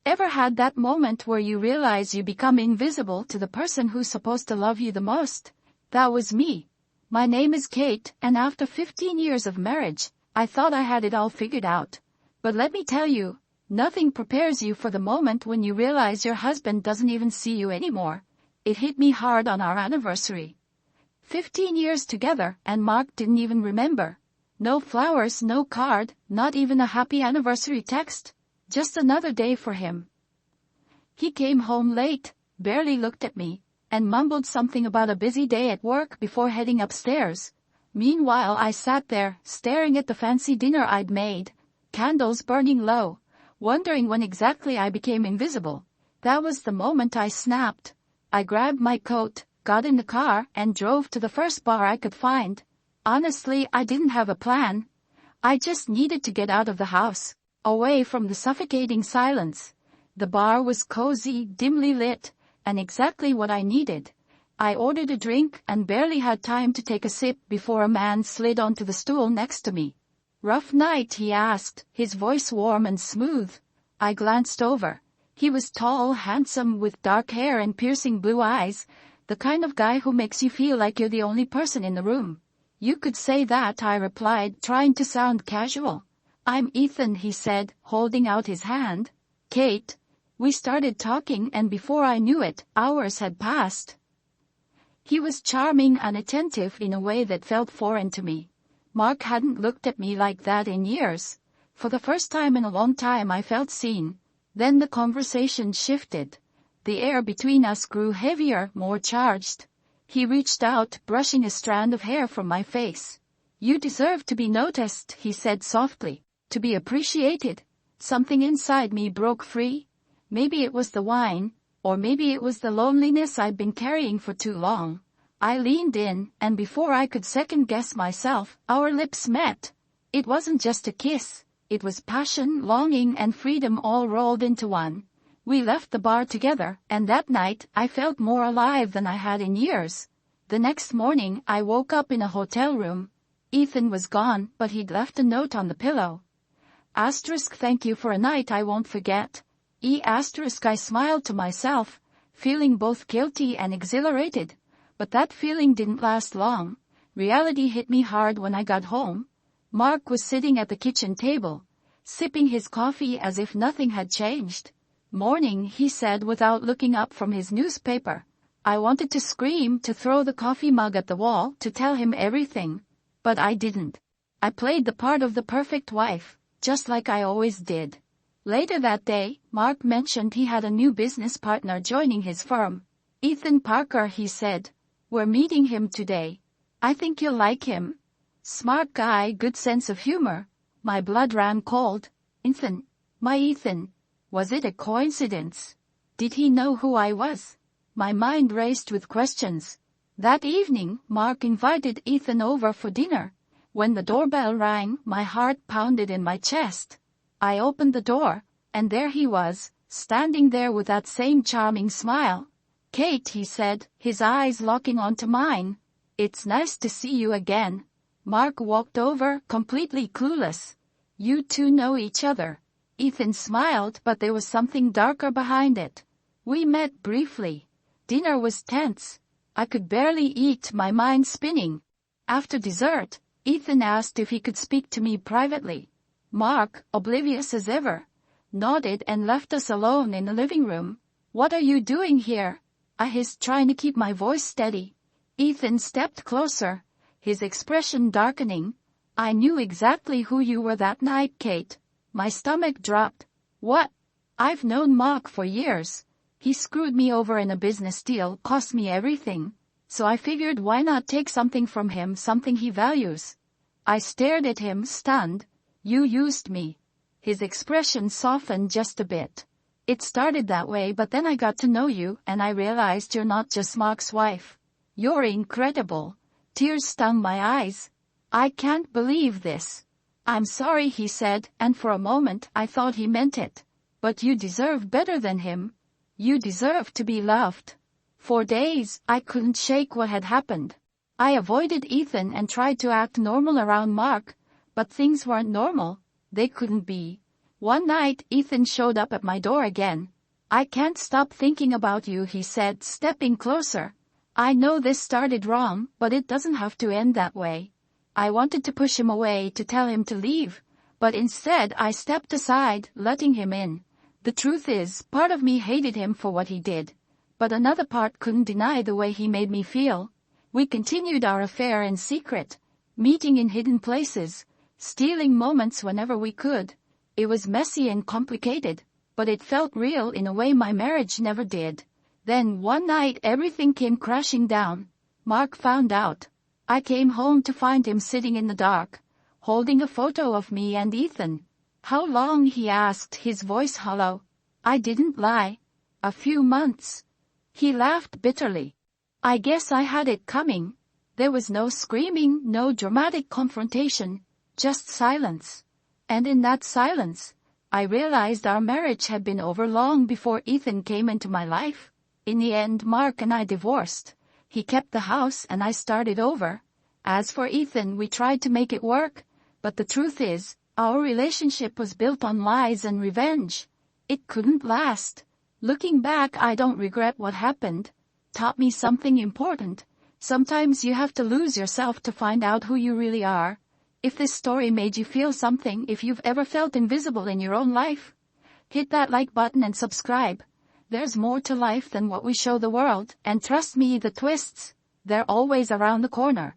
Ever had that moment where you realize you become invisible to the person who's supposed to love you the most? That was me. My name is Kate, and after 15 years of marriage, I thought I had it all figured out. But let me tell you, nothing prepares you for the moment when you realize your husband doesn't even see you anymore. It hit me hard on our anniversary. 15 years together, and Mark didn't even remember. No flowers, no card, not even a happy anniversary text. Just another day for him. He came home late, barely looked at me, and mumbled something about a busy day at work before heading upstairs. Meanwhile, I sat there, staring at the fancy dinner I'd made, candles burning low, wondering when exactly I became invisible. That was the moment I snapped. I grabbed my coat, got in the car, and drove to the first bar I could find. Honestly, I didn't have a plan. I just needed to get out of the house, away from the suffocating silence. The bar was cozy, dimly lit, and exactly what I needed. I ordered a drink and barely had time to take a sip before a man slid onto the stool next to me. "Rough night?" he asked, his voice warm and smooth. I glanced over. He was tall, handsome, with dark hair and piercing blue eyes, the kind of guy who makes you feel like you're the only person in the room. "You could say that," I replied, trying to sound casual. "I'm Ethan," he said, holding out his hand. "Kate." We started talking, and before I knew it, hours had passed. He was charming and attentive in a way that felt foreign to me. Mark hadn't looked at me like that in years. For the first time in a long time I felt seen. Then the conversation shifted. The air between us grew heavier, more charged. He reached out, brushing a strand of hair from my face. "You deserve to be noticed," he said softly, "to be appreciated." Something inside me broke free. Maybe it was the wine, or maybe it was the loneliness I'd been carrying for too long. I leaned in, and before I could second-guess myself, our lips met. It wasn't just a kiss. It was passion, longing, and freedom all rolled into one. We left the bar together, and that night I felt more alive than I had in years. The next morning, I woke up in a hotel room. Ethan was gone, but he'd left a note on the pillow. "Thank you for a night I won't forget." I smiled to myself, feeling both guilty and exhilarated. But that feeling didn't last long. Reality hit me hard when I got home. Mark was sitting at the kitchen table, sipping his coffee as if nothing had changed. "Morning," he said without looking up from his newspaper. I wanted to scream, to throw the coffee mug at the wall, to tell him everything. But I didn't. I played the part of the perfect wife, just like I always did. Later that day, Mark mentioned he had a new business partner joining his firm. "Ethan Parker," he said. "We're meeting him today. I think you'll like him. Smart guy, good sense of humor." My blood ran cold. Ethan. My Ethan. Was it a coincidence? Did he know who I was? My mind raced with questions. That evening, Mark invited Ethan over for dinner. When the doorbell rang, my heart pounded in my chest. I opened the door, and there he was, standing there with that same charming smile. "Kate," he said, his eyes locking onto mine. "It's nice to see you again." Mark walked over, completely clueless. "You two know each other." Ethan smiled, but there was something darker behind it. We met briefly. Dinner was tense. I could barely eat, my mind spinning. After dessert, Ethan asked if he could speak to me privately. Mark, oblivious as ever, nodded and left us alone in the living room. "What are you doing here?" I hissed, trying to keep my voice steady. Ethan stepped closer, his expression darkening. "I knew exactly who you were that night, Kate." My stomach dropped. "What?" "I've known Mark for years. He screwed me over in a business deal, cost me everything. So I figured why not take something from him, something he values." I stared at him, stunned. "You used me." His expression softened just a bit. "It started that way, but then I got to know you, and I realized you're not just Mark's wife. You're incredible." Tears stung my eyes. "I can't believe this." "I'm sorry," he said, and for a moment I thought he meant it. "But you deserve better than him. You deserve to be loved." For days, I couldn't shake what had happened. I avoided Ethan and tried to act normal around Mark, but things weren't normal. They couldn't be. One night, Ethan showed up at my door again. "I can't stop thinking about you," he said, stepping closer. I know this started wrong, but it doesn't have to end that way. I wanted to push him away, to tell him to leave, but instead I stepped aside, letting him in. The truth is, part of me hated him for what he did, but another part couldn't deny the way he made me feel. We continued our affair in secret, meeting in hidden places, stealing moments whenever we could. It was messy and complicated, but it felt real in a way my marriage never did. Then one night everything came crashing down. Mark found out. I came home to find him sitting in the dark, holding a photo of me and Ethan. "How long?" he asked, his voice hollow. I didn't lie. "A few months." He laughed bitterly. I guess I had it coming. There was no screaming, no dramatic confrontation, just silence. And in that silence, I realized our marriage had been over long before Ethan came into my life. In the end, Mark and I divorced. He kept the house and I started over. As for Ethan, we tried to make it work, but the truth is, our relationship was built on lies and revenge. It couldn't last. Looking back, I don't regret what happened. Taught me something important. Sometimes you have to lose yourself to find out who you really are. If this story made you feel something, if you've ever felt invisible in your own life, hit that like button and subscribe. There's more to life than what we show the world, and trust me, the twists, they're always around the corner.